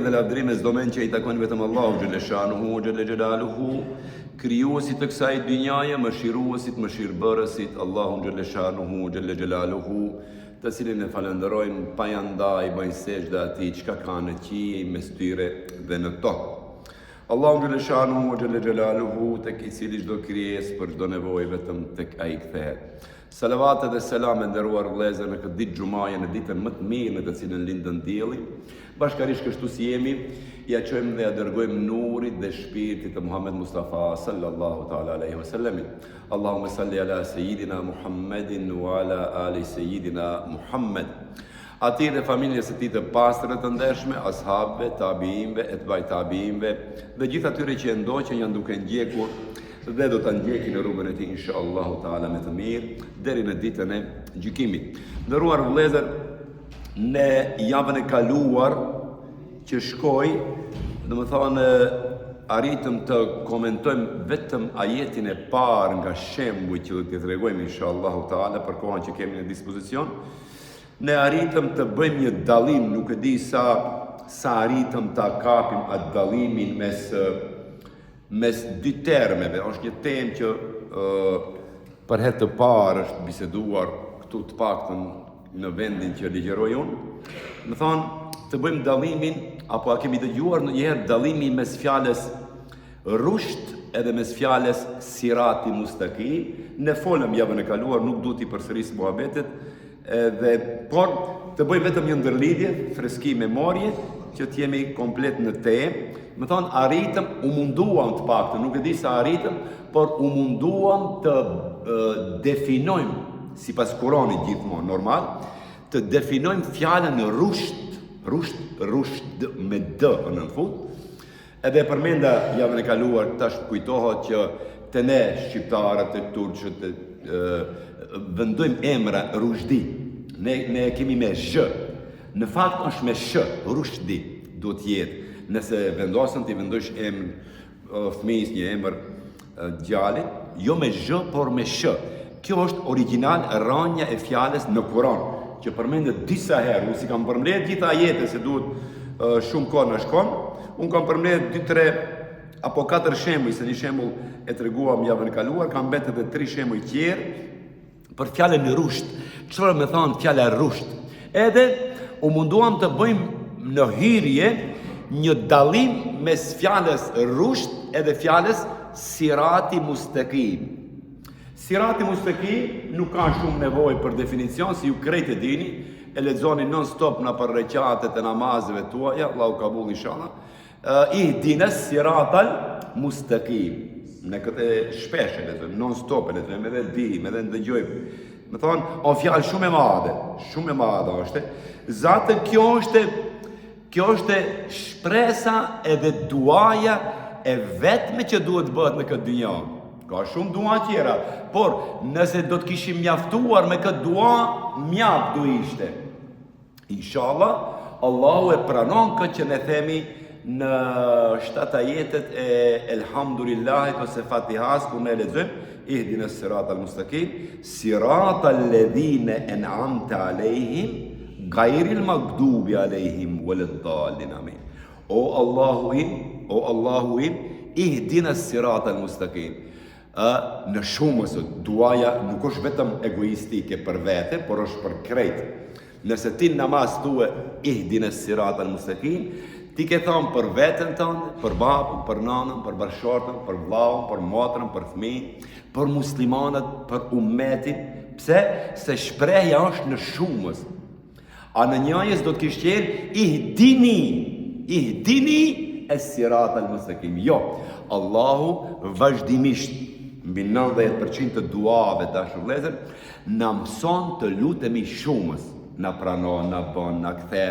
Dhe lavdrime s'do men që i takojnë vetëm Allahu xhelle shanuhu xhelle xhelaluhu, krijuesit të kësaj dynjaje, mëshiruesit, mëshirbërësit, Allahu xhelle shanuhu xhelle xhelaluhu, të cilin e falenderojmë pa jandaj, bëjnë sejdë atij çka ka në qiell mes tyre dhe në tokë. Allahu xhelle shanuhu xhelle xhelaluhu, tek i cili çdo krijesë për çdo nevojë vetëm tek ai kthehet. Salavat dhe selam e nderuar vëllezër në këtë ditë xumaje, në ditën më të mirë në të cilën lindën dielli. Bashkarisht kështu si jemi, ja çojmë dhe ja dërgojmë nurit dhe shpirtit të Muhammed Mustafa sallallahu ta'ala alaihi wasallam. Allahumma salli ala sayyidina Muhammedin wa ala ali sayyidina Muhammed. Ati dhe familjes e tij të pastër të ndershme, ashabëve, tabiinëve, etbaj tabiinëve dhe gjithë atyre që ndoqën janë duke ndjekur dhe do të ndjekin në rrugën e tij inshallahu ta'ala me të mirë deri në ditën e gjykimit. Nderuar vëllezër, në javën e kaluar që shkoi, domethënë arritëm të komentojmë vetëm ajetin e parë nga shembujt që do t'ju tregojmë inshallahu ta'ala për kohën që kemi në dispozicion. Ne arritëm të bëjmë një dallim, nuk e di sa arritëm ta kapim atë dallimin mes dy termeve. Është një temë që për herë të parë është biseduar këtu të paktën në vendin që ligjeroj unë. Më thonë të bëjmë dallimin, apo a kemi dëgjuar ndonjëherë dallimin mes fjalës rusht edhe mes fjalës sirati mustaqim. Ne folëm javën e kaluar, nuk duhet i përsëris muhabetet, por të bëjmë vetëm një ndërlidhje, freski memorie, që t'jemi komplet në temë. Më thonë, arritëm, u munduam të paktën, nuk e di sa arritëm, por u munduam të definojmë, si pas Kuranit gjithmonë normal, të definojmë fjalën rusht me d në fund. Edhe përmenda javën e kaluar, tash kujtohet që të ne shqiptarët e turqët vendojmë emra rushdi. Ne kemi me zh. Në fakt është me sh, rushdi do të jetë. Nëse vendosën t'i vendosh emër fëmijës një emër djalit, jo me zh, por me sh. Kjo është original rënja e fjalës në Kur'an, që përmendet disa herë. Unë si kam përmbledh gjitha ajete se duhet shumë kohë në shkon. Unë kam përmbledh 2-3 apo 4 shembuj, se një shembull e treguam javën e kaluar, kam mbetë edhe 3 shembuj tjerë për fjalën rusht. Çfarë më thon fjala rusht? Edhe u munduam të bëjmë në hyrje një dallim mes fjalës rusht edhe fjalës sirati mustaqim. Sirati mustaqim nuk ka shumë nevojë për definicion, si ju krejt e dini, e lexoni non stop në për reqatet e namazeve tuaja, Allahu kabul inshallah. Ihdinas siratal mustaqim. Ne këtë shpesh e lexojmë, non stop e lexojmë, edhe dim, edhe ndëgjojmë. Më thonë, o fjalë shumë e madhe është. Zatë kjo është shpresa edhe duaja e vetme që duhet bëhet në këtë dynjë. Ka shumë dua tjera, por nëse do të kishim mjaftuar me këtë dua, mjaft do ishte. Inshallah, Allahu e pranon këtë që ne themi në 7 ajetet e Elhamdulillahit ose Fatihas, ku ne lexojmë Ihdina siratal mustaqim, siratal ladhina an'amta alehim, ghayril maghdubi alehim waladdallin amin. O Allahu im, ihdina siratal mustaqim. Në shumës duaja nuk është vetëm egoistike për vete, por është për krejt. Nëse ti namaz tue ihdina siratal mustaqim, ti ke thonë për veten tënde, për babën, për nanën, për bashkëshortën, për vllahun, për motrën, për fëmijën, për muslimanët, për ummetin. Pse? Se shprehja është në shumës. A në njëjës do të kishte qenë ihdini es-siratal mustaqim. Jo, Allahu vazhdimisht mbi 90% të duave dashur vëllezër na mëson të lutemi shumës. Na pranon, na bën, na kthe,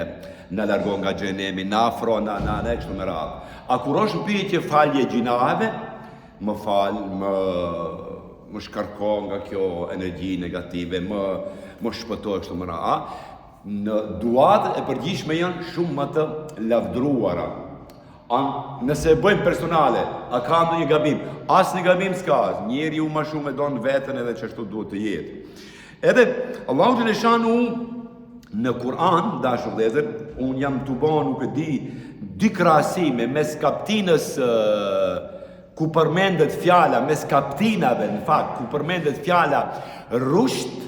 na largon nga xhenemi, na afron, na kështu me radhë. A kur është pyetje falje gjinave, më fal, më shkarko nga kjo energji negative, më shpëtoj kështu me radhë. Në duat e përgjithshme janë shumë më të lavdruara. Nëse e bëjmë personale, a ka ndonjë gabim? Asnjë gabim s'ka. Njeriu më shumë e don veten edhe çashtu duhet të jetë. Edhe Allahu xhaleshanu Në Kur'an, dashur vëllezër, unë jam të bo nuk e di dy krahasime mes kaptinës ku përmendet fjala, mes kaptinave në fakt, ku përmendet fjala rusht,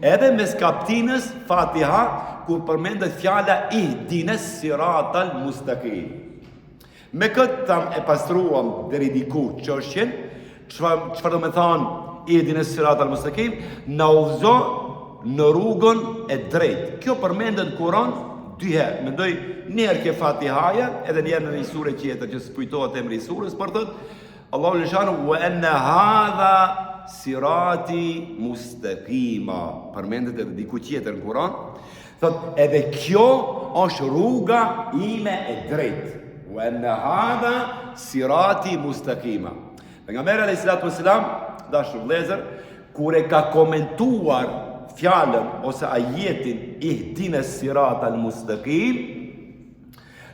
edhe mes kaptinës Fatiha, ku përmendet fjala ihdines siratal mustaqim. Me këtë tam e pastruam deri diku çështjen, çfarë do të thonë ihdines siratal mustaqim, na udhëzo në rrugën e drejtë. Kjo përmendet në Kur'an dy herë. Mendoj një herë ke Fatihaja, edhe një herë në një sure tjetër që spujtohet emri i surës, për thotë Allahu lëshanu wa anna hadha sirati mustaqima. Përmendet edhe diku tjetër në Kur'an. Thot edhe kjo është rruga ime e drejtë. Wa anna hadha sirati mustaqima. Pejgamberi alayhis salatu wassalam, dashur vëllezër, kur e ka komentuar fjalën ose ajetin ihdines siratal mustaqim,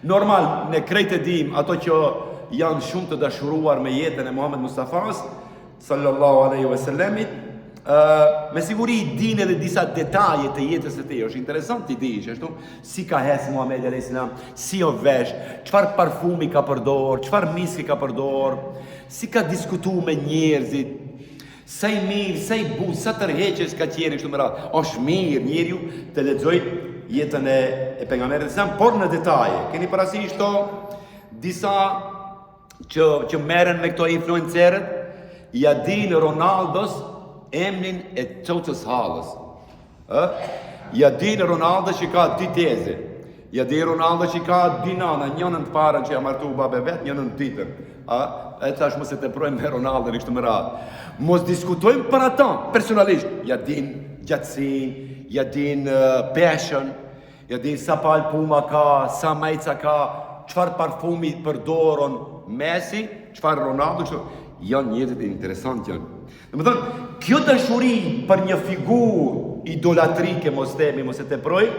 normal ne krejt e dim ato që janë shumë të dashuruar me jetën e Muhammed Mustafas sallallahu alaihi wasallamit, me siguri din edhe disa detaje të jetës së tij. Është interesant të dish ashtu si ka hes Muhamedi alayhis salam, si o vesh, çfarë parfumi ka përdor, çfarë miski ka përdor, si ka diskutuar me njerëzit, sa i mirë, sa i butë, sa tërheqës ka qenë kështu me radhë. Është mirë njeriu të lexoj jetën e pejgamberit sa, por në detaje. Keni parasysh to disa që merren me këto influencerët, ja din Ronaldos emrin e çocës hallës. Ja din Ronaldo që ka dy teze. Ja din Ronaldo që ka dy nana, njënën të parën që ja martu babe vet, njënën tjetër. E tash mos e teprojmë me Ronaldo në kështu me radhë. Mos diskutojmë për ata personalisht. Ja din gjatësin, ja din peshën, ja din sa pal puma ka, sa majca ka, çfarë parfumi përdoron Messi, çfarë Ronaldo, kështu. Janë njerëzit interesant janë. Domethënë, kjo dashuri për një figurë idolatrike, mos themi, mos e teproj,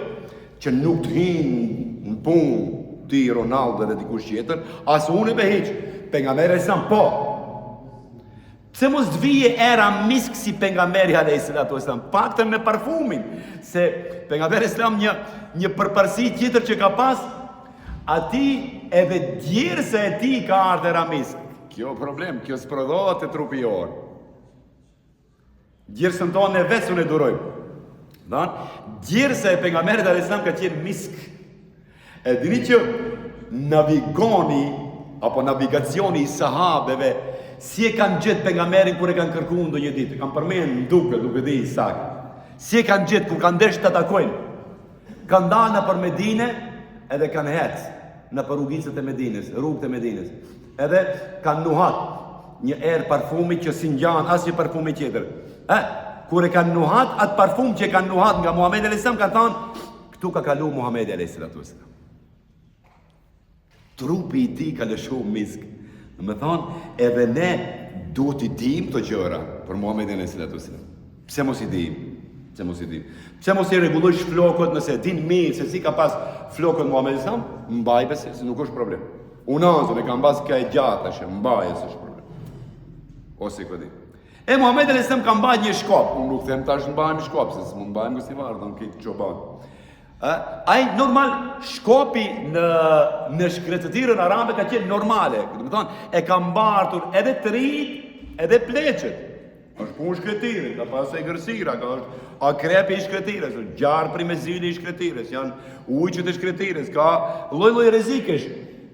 që nuk të hinë në punë ti Ronaldo dhe dikush tjetër, as unë e hiç. Pejgamberi sa po. Pse mos të vije era misk si pejgamberi alayhis salatu wasalam, paktën me parfumin, se pejgamberi islam një përparësi tjetër që ka pas, ati edhe djersa e tij ka ardhur misk. Kjo problem, kjo sprodhohet te trupi jon. Djersën tonë e vetë unë e durojmë. Djersa e pejgamberit alayhis salam ka qenë misk. E dini që navigoni apo navigacioni i sahabeve si e kanë gjetë pejgamberin kur e kanë kërkuar ndonjë ditë, kanë përmend duke di saktë. Si e kanë gjetë kur kanë ndesh të takojnë. Kanë dalë nëpër Medinë edhe kanë ecë nëpër rrugicët e Medinës, rrugët e Medinës. Edhe kanë nuhat një erë parfumi që si ngjan asnjë parfumi tjetër. Kur e kanë nuhat atë parfum që kanë nuhat nga Muhamedi alayhis salam, kanë thënë këtu ka kalu Muhamedi alayhis salam. Trupi i tij ka lëshu misk. Me thonë, edhe ne duhet i dim të gjëra për Muhamedi alayhis salam. Pse mos i dim? Pse mos i rregullojsh flokët nëse din mirë se si ka pas flokët Muhamedi alayhis salam, mbaj besë, se nuk është problem. Unazën e kam pas ka e gjatë ashe, mbaj s'është problem. Ose këtë. E Muhamedi alayhis salam ka mbajt një shkop. Unë nuk them tash mbajmë shkop, se s'mund mbajmë kësi vardhën këtë çoban. Ai normal shkopi në shkretëtirën arabe ka qenë normale. Do të thonë, e ka mbartur edhe të rinjt edhe pleqet. Është punë shkretire, ka pasur gërsira, ka është akrepi i shkretirës, gjarë primezili i shkretirës, janë ujqët e shkretirës, ka lloj rrezikesh.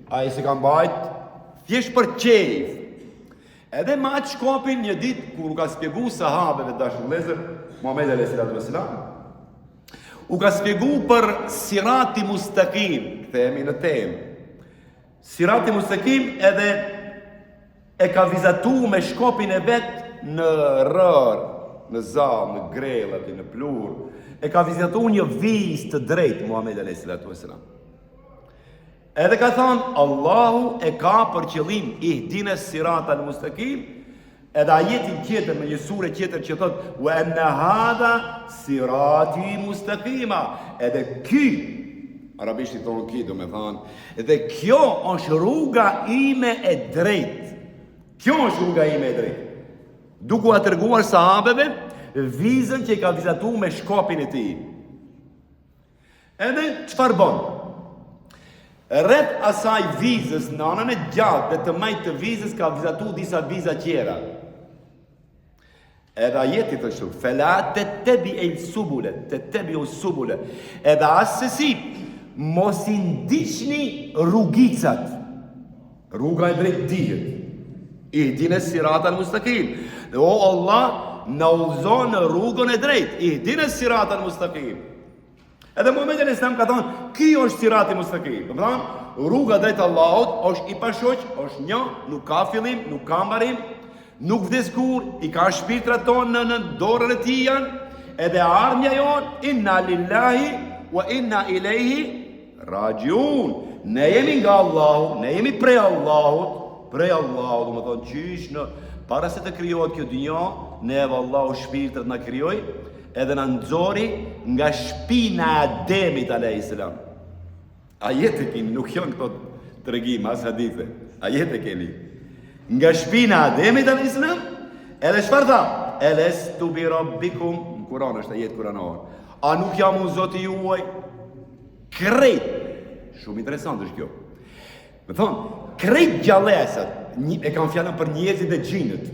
Ai se ka mbajt thjesht për qejf. Edhe me atë shkopin një ditë kur u ka spjegu sahabeve dashur vëllezër, Muhamedi alayhis salam, u ka spjegu për sirati mustaqim, kthehemi në temë. Sirati mustaqim edhe e ka vizatuar me shkopin e vet në rër, në zall, në grellat, në plur. E ka vizatuar një vizë të drejtë Muhamedi alayhis salam. Edhe ka thënë, Allahu e ka për qëllim ihdines siratal mustaqim, edhe ajetin tjetër në një sure tjetër që thotë wa anna hadha sirati mustaqima. Edhe ky, arabisht i thonë ky, do me thënë, edhe kjo është rruga ime e drejtë. Kjo është rruga ime e drejtë. Duke u treguar sahabeve vizën që i ka vizatuar me shkopin e tij. Edhe çfarë bën? Rreth asaj vizës, në anën e gjatë dhe të majtë të vizës ka vizatu disa viza tjera. Edhe ajeti të shumë, fela të tebi e subule, të tebi o subule. Edhe asësi, mos i ndiqni rrugicat. Rruga e drejt dihet. Ihdina siratal mustaqim. Dhe o Allah, na udhëzon në rrugën e drejt. Ihdina siratal mustaqim. Edhe Muhamedi Islam ka thonë, ky është sirati mustaqim. Do të thonë, rruga drejt Allahut është i pashoq, është një, nuk ka fillim, nuk ka mbarim. Nuk vdes kur, i ka shpirtrat tonë në dorën e tij janë, edhe ardhmja jonë, inna lillahi wa inna ilaihi rajiun. Ne jemi nga Allahu, ne jemi prej Allahut, do më thonë qysh në para se të krijohet kjo dynjë, neve Allahu shpirtrat na krijoi, edhe na nxori nga shpina e Ademit alayhis salam. Ajete kemi, nuk janë këto tregim as hadithe. Ajete kemi. Nga shpina Ademit alayhis salam, edhe çfarë tha? Elestu bi rabbikum, në Kur'an është ajet kuranor. A nuk jam unë Zoti juaj? Krejt. Shumë interesant është kjo. Me thonë, krejt gjallësat e kanë fjalën për njerëzit dhe xhinët.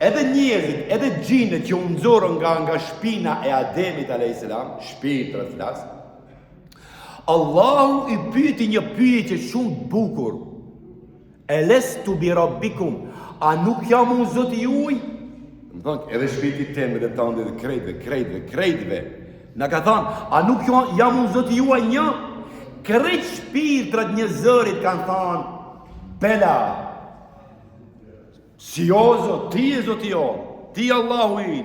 Edhe njerëzit, edhe xhinët që u nxorën nga shpina e Ademit alayhis salam, shpirtrat flas. Allahu i pyeti një pyetje shumë bukur. Elestu bi rabbikum, a nuk jam unë Zoti juaj? Më thonë, edhe shpirti temë dhe tënde dhe krejtve. Na ka thonë, a nuk jam unë Zoti juaj një? Krejt shpirtrat një zërit kanë thonë, bela, si o Zot, ti e Zoti jo, ti Allahu i.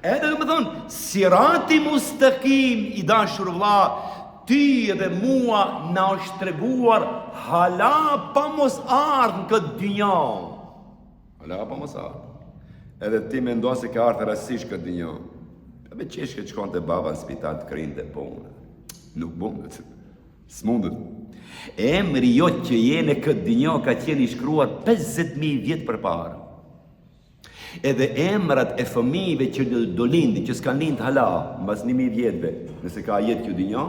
Edhe më thonë, sirati mustaqim i dashur vëlla, ti edhe mua na është treguar hala pa mos ardhë në këtë dynjë. Hala pa mos ardhë. Edhe ti me ndo se ka ardhë rasisht këtë dynjë. Me qeshke që konë të baba në spital të krinë të punë. Nuk bundet. S'mundet. Emri jot që jene këtë dynjë ka qenë i shkruar 50.000 vjetë për parë. Edhe emrat e fëmijëve që do lindi, që s'kan lind hala, mbas 1.000 vjetëve, nëse ka jetë kjo dynjë,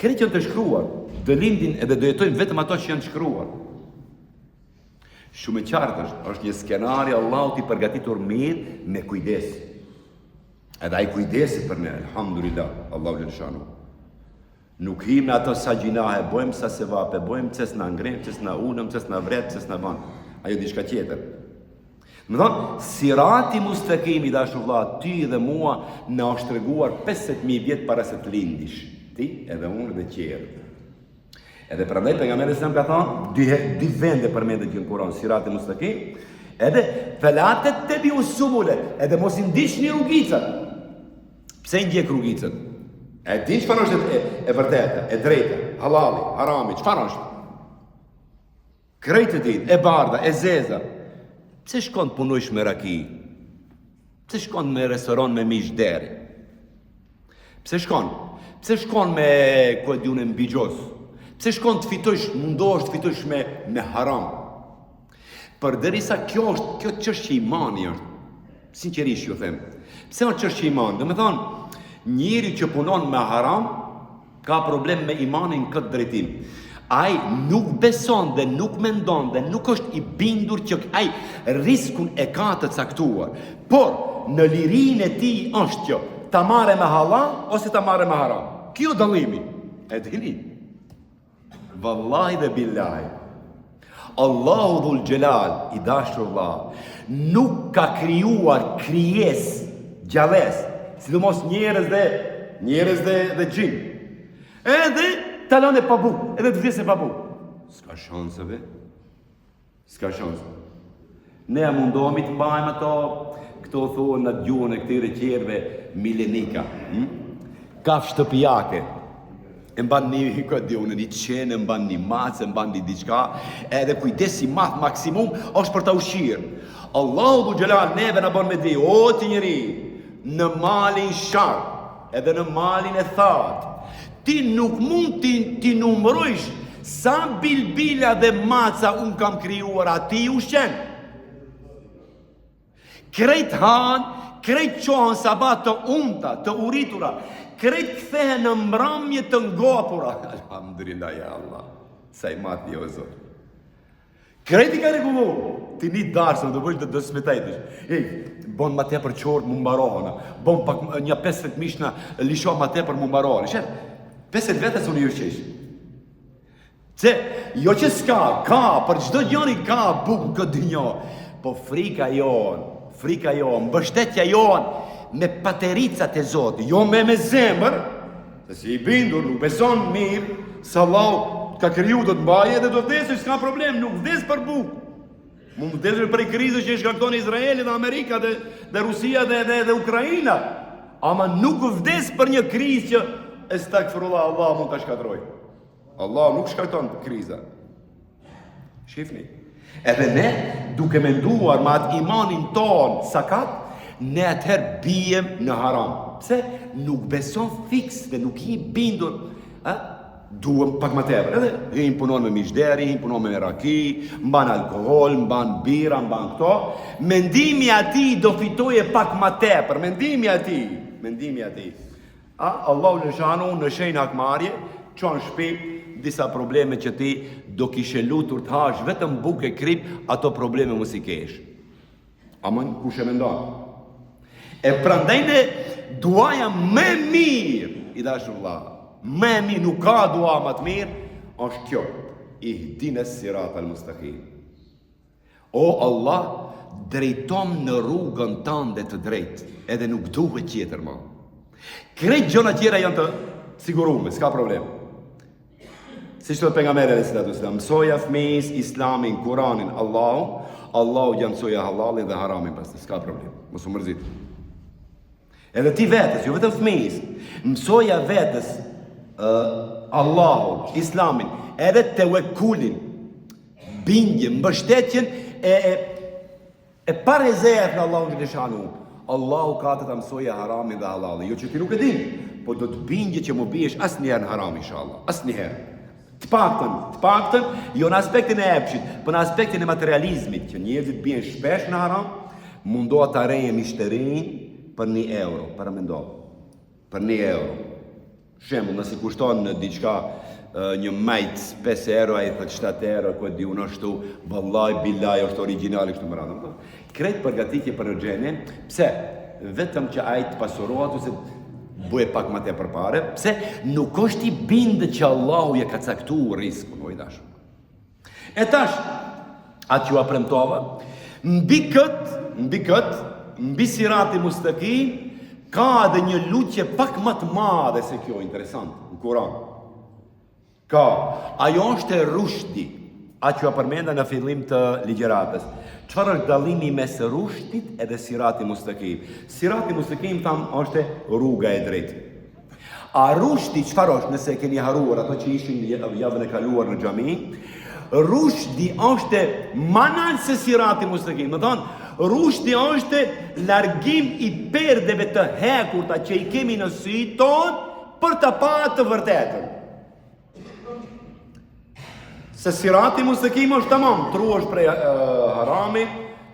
kërë që janë të shkruar, do lindin edhe do jetojnë vetëm ato që janë shkruar. Shumë e qartë është një skenari Allahu t'i përgatitur mirë me kujdes. Edhe ai kujdesi për ne, alhamdulillah, Allahu lëshanu. Nuk him në ato sa gjinahe, bojmë sa sevape, bojmë ces na ngrem, ces na unëm, ces na vret, ces na van. Ajo diçka tjetër. Më thonë, sirati mustaqimi dashur vëlla, ty dhe mua na është treguar 50.000 vjet para se të lindish. Ti edhe unë dhe qerë. Edhe prandaj pejgamberi sa ka thonë, dy vende përmendet në Kur'an, sirati mustaqim, edhe felatet tebi usubule, edhe mos i ndiqni rrugicat. Pse i ndjek rrugicat? E di çfarë është e vërteta, e drejta, halali, harami, çfarë është? Krejtë ditë, e bardha, e zeza. Pse shkon të punojsh me raki? Pse shkon me restoran me mish deri? Pse shkon? Pse shkon me kodjune mbi gjos? Pse shkon të fitosh, mundosh të fitosh me haram? Përderisa kjo çështje imani është. Sinqerisht ju them. Pse është çështje imani? Do të thonë, njëri që punon me haram ka problem me imanin këtë drejtim. Ai nuk beson dhe nuk mendon dhe nuk është i bindur që ai riskun e ka të caktuar. Por në lirinë e tij është që ta marrë me halal ose ta marrë me haram. Kjo dallimi. E dini? Wallahi dhe billahi. Allahu dhul Gjelal, i dashur Allah, nuk ka krijuar krijes gjallës, sidomos njerëz dhe gjin. Edhe talon e pabu, edhe të vjesë e pabu. S'ka shanse be. S'ka shanse. Ne mundohemi të mbajmë ato, këto thonë në gjuhën e këtyre qerve milenika. Kaf shtëpijake. E mban një kodionë, një qenë, e mban një macë, e mban një diçka, edhe kujdesi math maksimum është për ta ushqirë. Allahu dhu Gjelal neve në bon me di, o të njëri, në malin sharp, edhe në malin e thatë, ti nuk mund ti numërojsh sa bilbila dhe maca unë kam krijuar ati ushqen. Krejt hanë, krejt qohën sabat të unta, të uritura, krejt kthehen në mbrëmje të ngopura. Alhamdulillah ja Allah. Sa i madh o Zot. Krejt I ka rregullu. Ti një darsën, do bësh do smetajtësh. Bon ma tepër qort mu mbarohona. Bon pak një 50 mishna lisho ma tepër mu mbarohona. Shet, 50 vetës unë ju qesh. Se, jo që s'ka, ka, për çdo njëri ka bukë këtë dynjo. Po frika jon, mbështetja jon, me patericat e Zotit, jo me zemër, se si I bindur, nuk beson mirë, se Allah ka kriju do të mbaje dhe do vdesë, s'ka problem, nuk vdes për bukë. Mund vdesë për I krizës që shkakton Izraeli dhe Amerika dhe Rusia dhe Ukraina. Ama nuk vdes për një krizë që estakfirullah Allah mund ta shkatroj. Allah nuk shkakton kriza. Shifni. Edhe ne, duke menduar me atë imanin ton sakat, ne atëherë bijem në haram. Pse? Nuk beson fiks dhe nuk I bindur. Duhem pak më tepër. Edhe I punon me mishderi, I punon me raki, mban alkohol, mban bira, mban këto. Mendimi ati do fitoje pak më tepër. Mendimi ati. Allahu në shanu në shenjë hakmarje, çon shpi disa probleme që ti do kishe lutur të hash vetëm bukë e krip, ato probleme mos I kesh. Aman, kush e mendon? E prandaj ne duaja më mirë I dashurullah. Më mirë nuk ka dua më të mirë, është kjo. Ihdines siratal mustaqim. O Allah, drejtom në rrugën tënde të drejtë, edhe nuk duhet tjetër më. Krejt gjëra tjera janë të sigurume, s'ka problem. Si që të pejgamberi alayhi salatu wasalam, mësoja fëmijës Islamin, Kuranin, Allahu ja mësoja halalin dhe haramin pastaj, s'ka problem. Mos u mërzit. Edhe ti vetes, jo vetëm fëmijës, mësoja vetes Allahu, Islamin, edhe tewekulin, bindjen, mbështetjen e parezejet në Allahu në shanu. Allahu ka të mësoja haramin dhe halalin. Jo që ti nuk e din, po do të bindje që mu biesh asnjëherë në haram, inshallah. Asnjëherë. Të paktën, jo në aspektin e epshit, po në aspektin e materializmit, që njerëzit bien shpesh në haram, mundohet ta reje mishterin për 1 euro, para mendo. Për 1 euro. Shembull, nëse kushton në diçka një majt 5 euro, ai thot 7 euro, ku di unë ashtu, vallahi billahi është origjinali kështu më radhë. Krejt përgatitje për xhenin, pse? Vetëm që ai të pasurohet ose buje pak më tepër pare, pse nuk është I bindë që Allahu ja ka caktuar riskun, o I dashur. E tash, atë që a premtova, mbi sirati mustaqim, ka edhe një lutje pak më të madhe se kjo, interesant, në Kur'an. Ka, ajo është e rushdi, atë që a përmenda në fillim të ligjeratës. Çfarë është dallimi mes rushtit edhe sirati mustaqim? Sirati mustaqim tham është rruga e drejtë. A rushti çfarë është, nëse keni haruar ato që ishin javën e kaluar në xhami? Rushdi është manan se sirati mustaqim. Do thonë, rushdi është largim I perdeve të hekurta që I kemi në sy ton për të parë të vërtetën. Se sirati mustaqim është tamam, truhesh prej harami,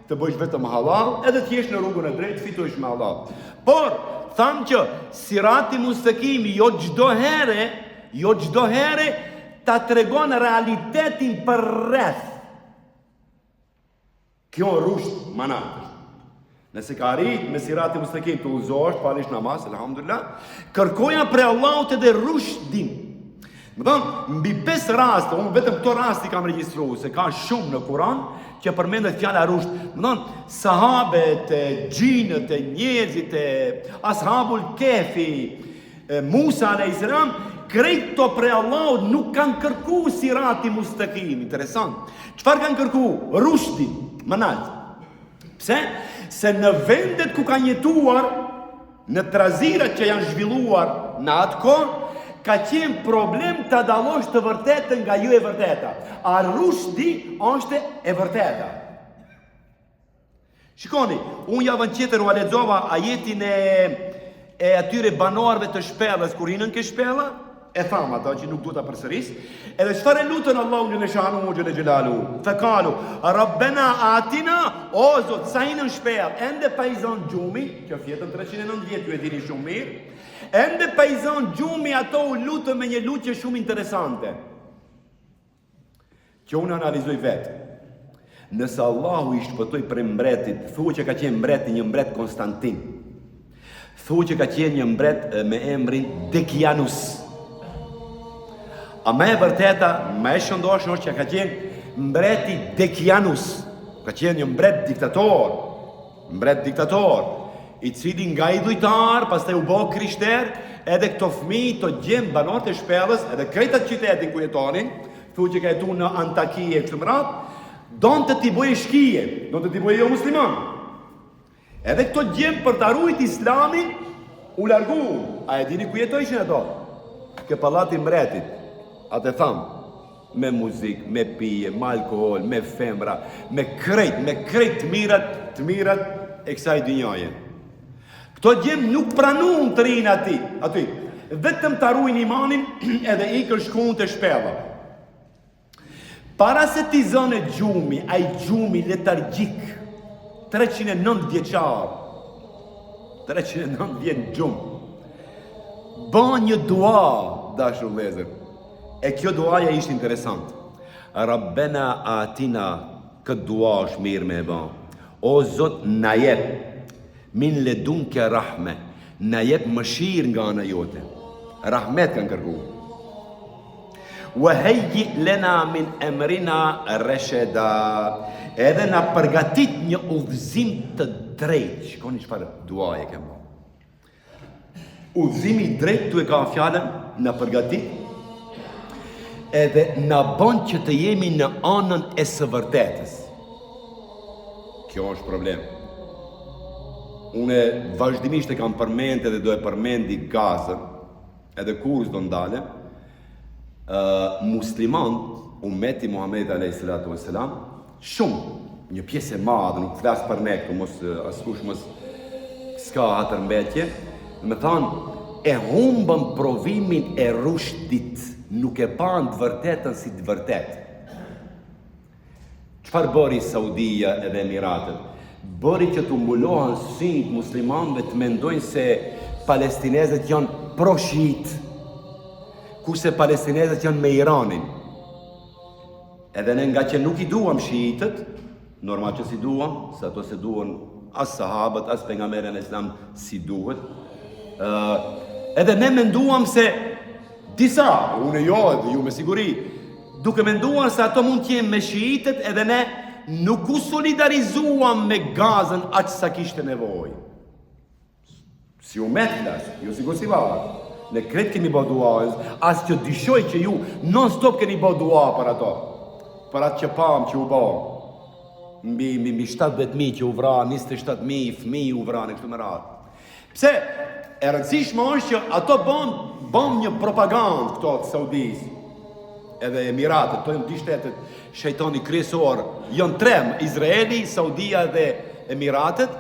të bësh vetëm halal, edhe të jesh në rrugën e drejtë, fitohesh me halal. Por, tham që sirati mustaqim jo çdo herë ta tregon realitetin për rreth. Kjo rusht manat. Nëse ka arrit me sirati mustaqim të uzosh, palish namaz, alhamdulillah, kërkoja për Allahut edhe rushdin. Më thonë, mbi 5 raste, unë vetëm këto raste kam regjistru, se ka shumë në Kur'an, që përmendet fjala rusht. Më thonë, sahabet, gjinët, njerëzit, ashabul kefi, Musa a.s. Krejt to pre Allahut nuk kanë kërku sirati mustaqim. Interesant. Çfarë kanë kërku? Rushtin, manat. Pse? Se në vendet ku kanë jetuar, në trazirat që janë zhvilluar në atë kohë, ka qenë problem të dallosh të vërtetën nga jo e vërteta. A rushdi është e vërteta. Shikoni, unë javën tjetër u lexova ajetin e atyre banorëve të shpellës, kur hinën ke shpella, e tham ata që nuk du ta përsëris, edhe çfarë lutën Allahu në shanu u xhel xhelalu. Fekalu, Rabbena atina, o Zot, sa i në shpejt, ende pajzon gjumi, që fjetën 390, ju e dini shumë mirë, ende pajzon gjumi ato u lutën me një lutje shumë interesante, që unë analizoj vetë. Nëse Allahu i shpëtoi për mbretit, thuaj që ka qenë mbreti një mbret Konstantin. Thuaj që ka qenë një mbret me emrin Decianus. A me e vërteta, me e shëndoshën është që ka qenë mbreti Decianus. Ka qenë një mbret diktator, i cili nga i dhujtar, pastaj u bë krishter, edhe këto fëmijë të gjemë banorët e shpellës, edhe krejtat qytetin ku jetonin, thuaj që ka jetu në Antakije kështu me radhë, donë të t'i bëjë shkije, donë të t'i bëjë jo musliman. Edhe këto gjemë për të arrujt islamin, u largu. A e dini ku jetojshin ato? Ke pallati mbretit. Atë thamë, me muzik, me pije, me alkohol, me femra, me krejt të mirat e kësaj dynjaje. Këto gjemë nuk pranuan të rinë aty. Vetëm të arrujnë imanin edhe i kërshkun të shpella. Para se t'i zone gjumi, ai gjumi letargjik, 309 vjeçar, 309 vjen gjumë, bën një dua, dashur vëllezër, e kjo duaja ishte interesant. Rabbena atina, këtë dua është mirë me e bën. O Zot, na jep, min ledunke rahme, na jep mëshirë nga ana jote. Rahmet kanë kërkuar. Wahayyi lana min amrina rashada. Edhe na përgatit një udhëzim të drejtë. Shikoni çfarë duaje kem. Udhëzimi i drejtë tu e ka fjalën na përgatit. Edhe na bën që të jemi në anën e së vërtetës. Kjo është problem. Unë vazhdimisht e kam përmend edhe do e përmendi Gazën, edhe kur s'do ndalem. Muslimant, ummeti Muhammed a.s. shumë, një pjesë e madhe, nuk flas për ne këtu, mos askush mos s'ka atër mbetje, me thanë, e humbën provimin e rushdit, nuk e panë të vërtetën si të vërtet. Çfarë bëri Saudia edhe Emiratet? Bëri që të mbulohen syt muslimanëve të mendojnë se palestinezët janë pro-shiit, kurse palestinezët janë me Iranin. Edhe ne nga që nuk i duam shiitët, normal që si duam, se ato se duan as sahabët, as pejgamberin e Islam si duhet. Edhe ne menduam se disa, unë jo, edhe ju me siguri, duke menduar se ato mund t'jenë me shiitët, edhe ne nuk u solidarizuam me Gazën aq sa kishte nevojë. Si u metlas, jo sigur si varë. Ne kretë kemi bë dua, as që dyshoj që ju non stop keni bë dua për ato. Për atë që pam që u bë. Mbi 17.000 që u vra, 27.000 fëmijë u vranë këtu me radhë. Pse? E rëndësishme është që ato bën një propagandë këto të Saudis. Edhe Emiratet, to janë dy shtetet shejtani kryesor, janë tre, Izraeli, Saudia dhe Emiratet.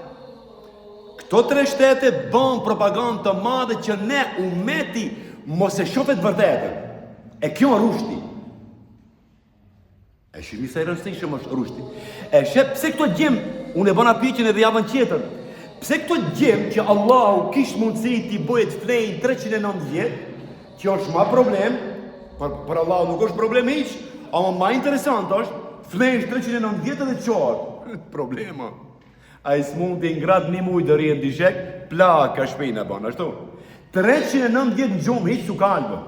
Këto tre shtete bën propagandë të madhe që ne ummeti mos e shohim vërtetën. E kjo është rushti. E shihni se rëndësishëm është rushti. E shep pse këto gjem, unë e bëna pyetjen edhe javën tjetër. Pse këto gjem që Allahu kishte mundësi t'i bëjë të flejnë 390, që është ma problem, për Allahu nuk është problem hiç, ama ma interesant është flejnë 390 edhe çort. Problema. A i s'mund t'i ngrat një mujë dëri e ndishek, plaka shpina bon, ashtu. 390 në gjumë, hiç s'u kalbë.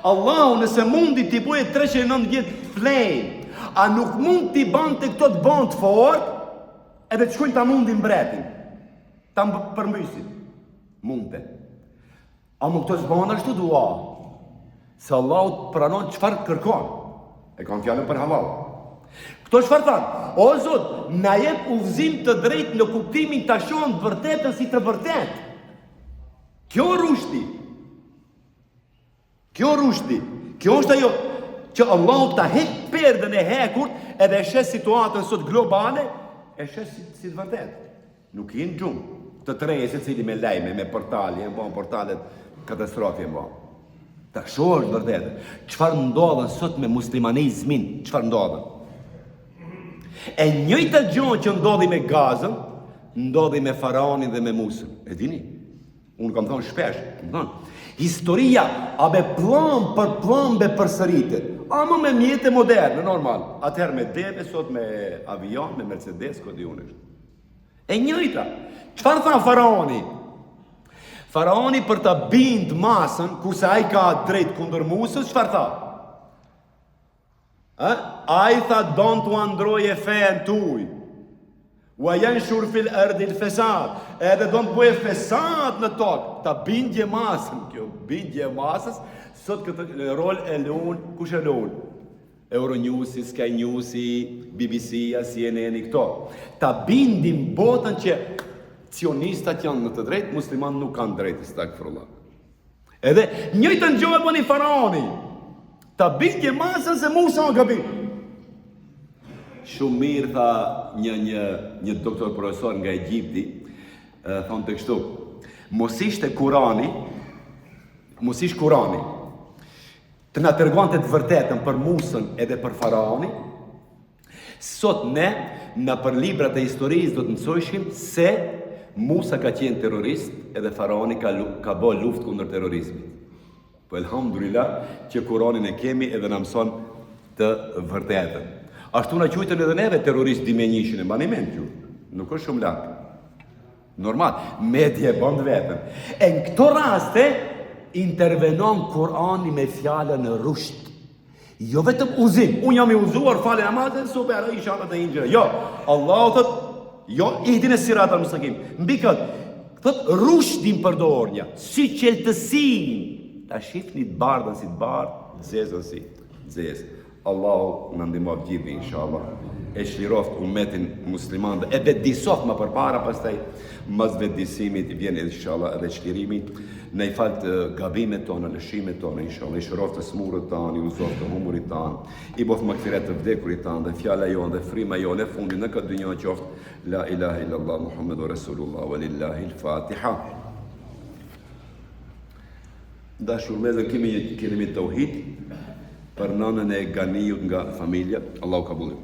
Allahu nëse mundi t'i bëjë 390 flejnë, a nuk mund t'i ban të këto të ban të fort, edhe të shkujnë t'a mundin mbretin, t'a përmbysin. Mundte. A më këto s'ban ashtu dua, se Allahu pranon çfarë kërkon, e kanë fjallën për halal. Këto çfarë thanë? O Zot, na jep udhëzim të drejtë në kuptimin ta shohim të vërtetën si të vërtetë. Kjo rushti. Kjo është ajo që Allahu ta heq perdën e hekurt edhe e shes situatën sot globale, e shes si të vërtetë. Nuk jenë gjumë të treje se cili me lajme, me portale, e bon portalet katastrofi e bon. Ta shohësh vërtet. Çfarë ndodhen sot me muslimanizmin? Çfarë ndodhen? E njëjta gjë që ndodhi me Gazën, ndodhi me Faraonin dhe me Musën. E dini? Unë kam thonë shpesh, historia a be plan për plan be përsëritet. Ama me mjete moderne, normal. Atëherë me deve, sot me avion, me Mercedes, këtë i unë. E njëjta. Çfarë tha Faraoni? Faraoni për të bind masën, kurse ai ka drejt kundër Musës, çfarë tha? Ai tha don të androje fen tuj. Wa yanshur fil ardi al-fasad. Edhe do të bëjë fesad në tokë. Ta bindje masën, kjo bindje masës, sot këtë rol e lun, kush e lun? Euronews, Sky News, BBC, CNN, këto. Ta bindim botën që sionistat janë në të drejtë, musliman nuk kanë drejtë, stakfirullah. Edhe njëjtën gjë e bëni Faraoni. Ta bindje masën se Musa ka bindë. Shumë mirë tha një doktor profesor nga Egjipti, thonë të kështu, mos ishte Kurani, të na tregonte të vërtetën për Musën edhe për Faraoni, sot ne, në për librat e historisë do të mësojshim se Musa ka qenë terrorist edhe Faraoni ka bë luftë kundër terrorizmit. Po elhamdulillah që Kuranin e kemi edhe na mëson të vërtetën. Ashtu na quajtën edhe neve terrorist dimenjishin e mbani mend ju. Nuk është shumë lart. Normal, media e bën vetën. E në këto raste intervenon Kurani me fjalën rusht. Jo vetëm uzim. Unë jam i uzuar, falë namazin, super, inshallah të injë. Jo, Allahu thot, jo ihdina siratal mustaqim. Mbi këtë, thot rushtin përdornja, si qeltësin. Ta shifni të bardhën si të bardhë, zezën si zezë. Allahu në ndihmon gjithë inshallah. E shliroft umetin musliman dhe e vetëdisoft më përpara, pastaj mas vetëdisimit vjen inshallah edhe çlirimi. Ne i fal të gabimet tona, lëshimet tona inshallah. I shliroft të smurët tanë, i uzoft të humurit tanë, i bof magfiret të vdekurit tanë dhe fjala jonë dhe frima jonë e fundit në këtë dynjë qoftë la ilaha illallah Muhammedur Rasulullah walillahi al-Fatiha. Dashur me dhe kemi tauhid për nënën e Ganiut nga familja. Allahu kabulli.